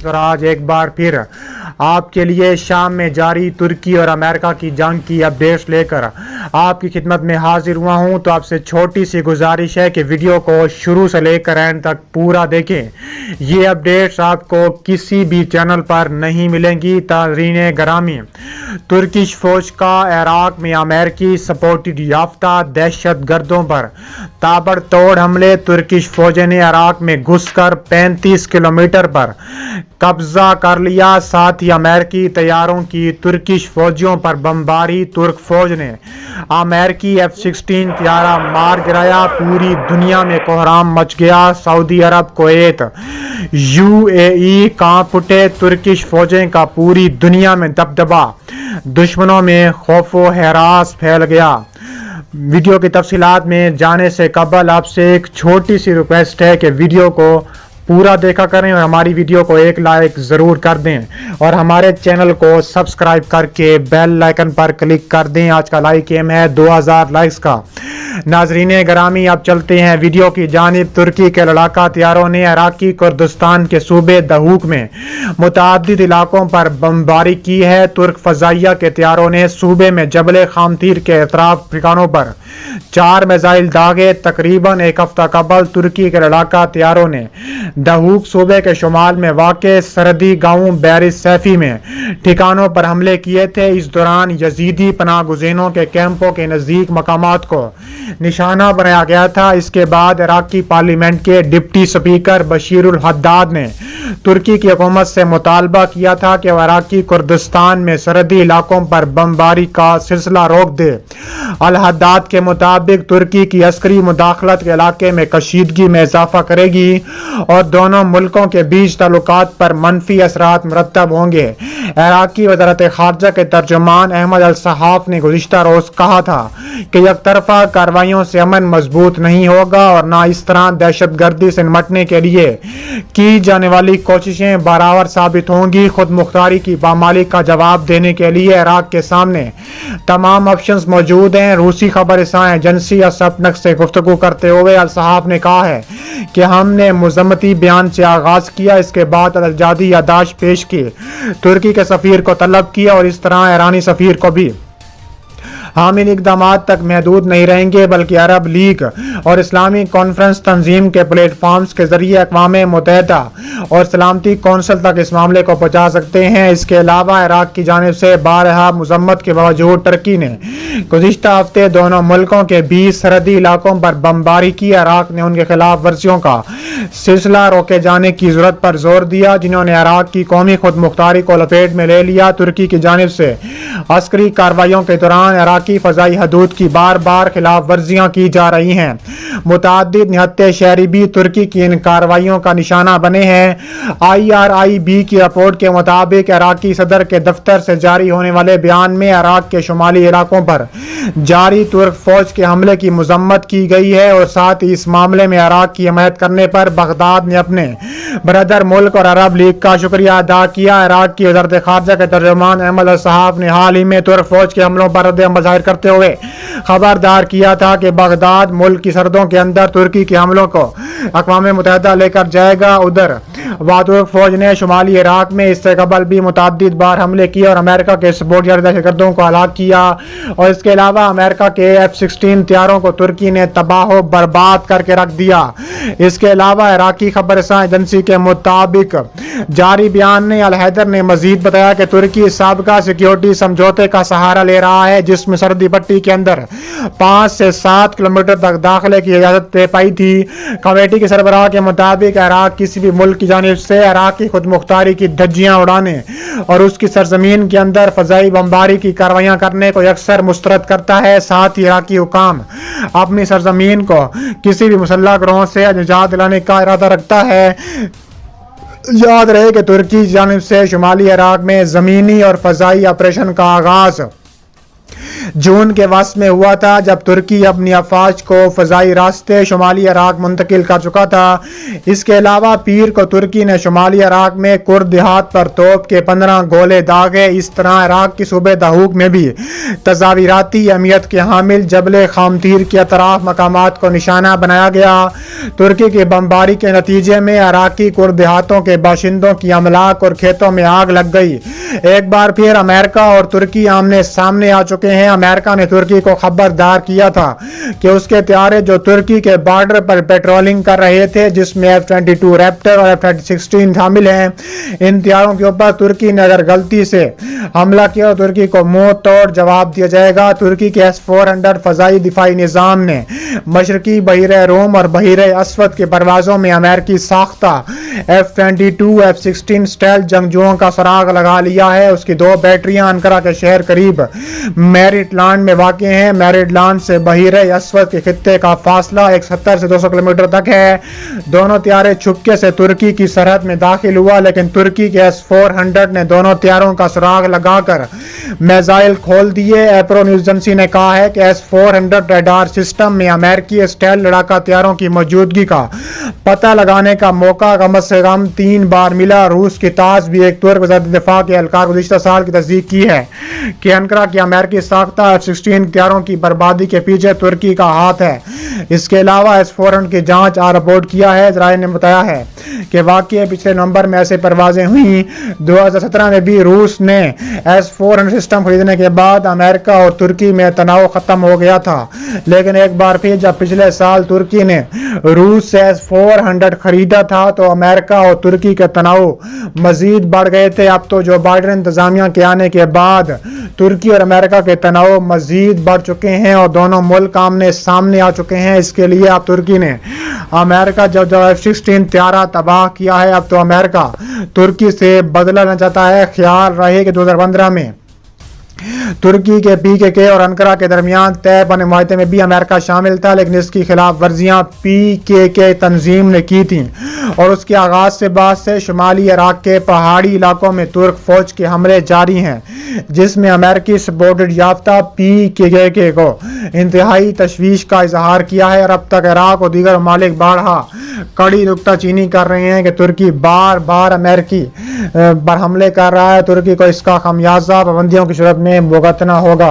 और आज एक बार फिर आपके लिए शाम में जारी तुर्की और अमेरिका की जंग की अपडेट्स लेकर आपकी खिदमत में हाजिर हुआ हूं। तो आपसे छोटी सी गुजारिश है कि वीडियो को शुरू से लेकर एंड तक पूरा देखें। ये अपडेट्स आपको किसी भी चैनल पर नहीं मिलेंगी। ताज़रीन गरामी, तुर्किश फौज का इराक में अमेरिकी सपोर्टेड याफ्ता दहशत गर्दों पर ताबड़तोड़ हमले। तुर्किश फौज ने इराक में घुसकर 35 किलोमीटर पर कब्जा कर लिया। साथ ही अमेरिकी तैयारों की तुर्किश फौजियों पर बमबारी। तुर्क फौज ने अमेरिकी F-16 तैयारा मार गिराया। पूरी दुनिया में कोहराम मच गया। सऊदी अरब, कुवैत, UAE कांप उठे। तुर्किश फौजें का पूरी दुनिया में दबदबा। दुश्मनों में खौफो हरास फैल गया। वीडियो की तफसीलात में जाने से कबल आपसे एक छोटी सी रिक्वेस्ट है कि वीडियो को पूरा देखा करें और हमारी वीडियो को एक लाइक ज़रूर कर दें और हमारे चैनल को सब्सक्राइब करके बेल आइकन पर क्लिक कर दें। आज का लाइक एम है 2000 लाइक्स का। नाजरीन गरामी, अब चलते हैं वीडियो की जानिब। तुर्की के लड़ाका तैयारों ने इराकी कुर्दिस्तान के सूबे दहूक में मुतअद्दिद इलाकों पर बमबारी की है। तुर्क फजाइया के तैयारों ने सूबे में जबल खामतीर के अतराफ ठिकानों पर 4 मिसाइल दागे। तकरीबन एक हफ्ता कबल तुर्की के लड़ाका तैयारों ने दहूक सूबे के शुमाल में वाक़े सरहदी गांव बैरिस सैफी में ठिकानों पर हमले किए थे। इस दौरान यजीदी पनाह गुज़ीनों के कैंपों के नज़दीक मकामात को निशाना बनाया गया था। इसके बाद इराकी पार्लियामेंट के डिप्टी स्पीकर बशीरुल हद्दाद ने तुर्की की हुकूमत से मुतालबा किया था कि वह इराकी कुर्दिस्तान में सरहदी इलाकों पर बमबारी का सिलसिला रोक दे। अल हद्दाद के मुताबिक तुर्की की अस्करी मुदाखलत के इलाके में कशीदगी में इजाफा करेगी और दोनों मुल्कों के बीच ताल्लुकात पर मनफी असरात मुरतब होंगे। इराकी वज़ारत ख़ारजा के तर्जुमान अहमद अल सहाफ ने गुज़िश्ता रोज़ कहा था कि यकतरफा कार्रवाइयों से अमन मजबूत नहीं होगा और ना इस तरह दहशत गर्दी से निपटने के लिए की जाने वाली कोशिशें बराबर साबित होंगी। खुद मुख्तारी की पामाली का जवाब देने के लिए इराक के सामने तमाम ऑप्शंस मौजूद हैं। रूसी खबरसां एजेंसी असपनक से गुफ्तगू करते हुए अल सहाफ ने कहा है कि हमने मुज़म्मती बयान से आगाज किया, इसके बाद अलजादी यादाश्त पेश की, तुर्की के सफीर को तलब किया और इस तरह ईरानी सफीर को भी। हम इन इक़दामात तक महदूद नहीं रहेंगे बल्कि अरब लीग और इस्लामी कॉन्फ्रेंस तंजीम के प्लेटफॉर्म्स के जरिए अक़वाम मुत्तहिदा और सलामती कौंसिल तक इस मामले को पहुँचा सकते हैं। इसके अलावा इराक की जानिब से बारहा मज़म्मत के बावजूद टर्की ने गुज़िश्ता हफ्ते दोनों मुल्कों के बीच सरहदी इलाकों पर बमबारी की। इराक ने उनके खिलाफ वर्जियों का सिलसिला रोके जाने की ज़रूरत पर जोर दिया जिन्होंने इराक की कौमी खुद मुख्तारी को लपेट में ले लिया। तुर्की की जानिब से अस्करी कार्रवाइयों के दौरान इराकी फ़ज़ाई हदूद की बार बार खिलाफ वर्जियाँ की जा रही हैं। मुतअद्दिद निहत्ते शहरी भी तुर्की की इन कार्रवाइयों का निशाना बने हैं। IRIB की रिपोर्ट के मुताबिक इराकी सदर के दफ्तर से जारी होने वाले बयान में इराक के शुमाली इलाकों पर जारी तुर्क फौज के हमले की मज़म्मत की गई है और साथ ही इस मामले में इराक की हमायत करने पर बगदाद ने अपने ब्रदर मुल्क और अरब लीग का शुक्रिया अदा किया। इराक की वज़ारत ख़ारजा के तर्जुमान अहमद अल सहाफ ने हाल ही में तुर्क फौज के हमलों पर रद्द-ए-अमल ज़ाहिर करते हुए खबरदार किया था कि बगदाद मुल्क की सरहदों के अंदर तुर्की के हमलों को अक़वाम मुत्तहिदा लेकर जाएगा। उधर तुर्क फौज ने शुमाली इराक में इससे कबल भी मुतअद्दिद बार हमले किए और अमेरिका के सपोर्ट दहशतगर्दों को हलाक किया और इसके अलावा अमेरिका के F-16 तैयारों को तुर्की ने तबाह बर्बाद करके रख दिया। इसके अलावा इराकी खबरसां एजेंसी के मुताबिक जारी बयान में अल हैदर ने मजीद बताया कि तुर्की साबका सिक्योरिटी समझौते का सहारा ले रहा है जिसमें सरहदी पट्टी के अंदर 5 से 7 किलोमीटर तक दाखिले की इजाजत दे पाई थी। कमेटी के सरबराह के मुताबिक इराक किसी भी मुल्क की जानिब से इराक की खुद मुख्तारी की धज्जियां उड़ाने और उसकी सरजमीन के अंदर फजाई बमबारी की कार्रवाइयां करने को अक्सर मुस्तरद करता है। साथ ही इराकी हुकाम अपनी सरजमीन को किसी भी मुसल्लह ग्रोह से निजात दिलाने का इरादा रखता है। याद रहे कि तुर्की की जानिब से शुमाली इराक में ज़मीनी और फ़ज़ाई ऑपरेशन का आगाज़ जून के वस्त में हुआ था, जब तुर्की अपनी अफवाज को फजाई रास्ते शुमाली इराक मुंतकिल कर चुका था। इसके अलावा पीर को तुर्की ने शुमाली इराक में कुर्द देहात पर तोप के 15 गोले दागे। इस तरह इराक की सूबे दाहूक में भी तजावीराती अहमियत के हामिल जबल खामतीर के अतराफ मकामात को निशाना बनाया गया। तुर्की की बमबारी के नतीजे में इराकी कुर्द देहातों के बाशिंदों की अमलाक और खेतों में आग लग गई। एक बार फिर अमेरिका और तुर्की आमने सामने आ चुके हैं। अमेरिका ने तुर्की को खबरदार किया था कि उसके त्यारे जो तुर्की के बॉर्डर पर पेट्रोलिंग कर रहे थे, जिसमें F-22 रैप्टर और F-16 शामिल हैं, इन त्यारों के ऊपर तुर्की ने अगर गलती से हमला किया तो तुर्की को मुंह तोड़ जवाब दिया जाएगा। तुर्की के S-400 फजाई दिफाई निजाम ने मशरकी बहिरे रोम और बहिरे असवद के परवाजों में अमेरिकी साख्ता F-22 F-16 स्टेल्थ जंगजुओं का सुराग लगा लिया है। उसकी 2 बैटरियां अनकरा के शहर करीब मैरिटलैंड में वाक़ हैं। मैरिटलैंड से बहिरे असवद के खित्ते का फासला 170 से 200 किलोमीटर तक है। दोनों त्यारे छुपके से तुर्की की सरहद में दाखिल हुआ, लेकिन तुर्की के S-400 ने दोनों त्यारों का सुराग लगाकर मिसाइल खोल दिए। एप्रो न्यूज एजेंसी ने कहा है कि S-400 रडार सिस्टम में अमेरिकी स्टेल्थ लड़ाका त्यारों की मौजूदगी का पता लगाने का मौका कम से कम 3 बार मिला। रूस की ताज भी एक तुर्क वज़ारत दिफा के एहलकार गुज़िश्ता साल की तस्दीक की है कि अनकरा की अमेरिकी साख्ता F-16 त्यारों की बर्बादी के पीछे तुर्की का हाथ है। इसके अलावा S-400 की जांच और रिपोर्ट किया है। इजराइल ने बताया है कि वाकई पिछले नवंबर में ऐसे परवाजें हुई। 2017 में भी रूस ने S-400 सिस्टम खरीदने के बाद अमेरिका और तुर्की में तनाव खत्म हो गया था, लेकिन एक बार फिर जब पिछले साल तुर्की ने रूस से S-400 खरीदा था तो अमेरिका और तुर्की के तनाव मजीद बढ़ गए थे। अब तो जो बाइडेन इंतजामिया के आने के बाद तुर्की और अमेरिका के तनाव मजीद बढ़ चुके हैं और दोनों मुल्क आमने सामने आ चुके हैं। इसके लिए अब तुर्की ने अमेरिका जब F-16 त्यारा तबाह किया है, अब तो अमेरिका तुर्की से बदला लेना चाहता है। ख्याल रहे कि 2015 में तुर्की के PKK और अनकरा के दरमियान तय बने माहदे में भी अमेरिका शामिल था, लेकिन इसकी खिलाफ वर्जियां PKK तंजीम ने की थी और उसके आगाज से बाद से शुमाली इराक के पहाड़ी इलाकों में तुर्क फौज के हमले जारी हैं, जिसमें अमेरिकी सपोर्टेड याफ्ता PKK को इंतहाई तशवीश का इजहार किया है। और अब तक इराक और दीगर ममालिक बारहा कड़ी नुक्ताचीनी कर रहे हैं कि तुर्की बार बार अमेरिकी पर हमले कर रहा है। तुर्की को इसका खमियाजा पाबंदियों की सूरत में भुगतना होगा।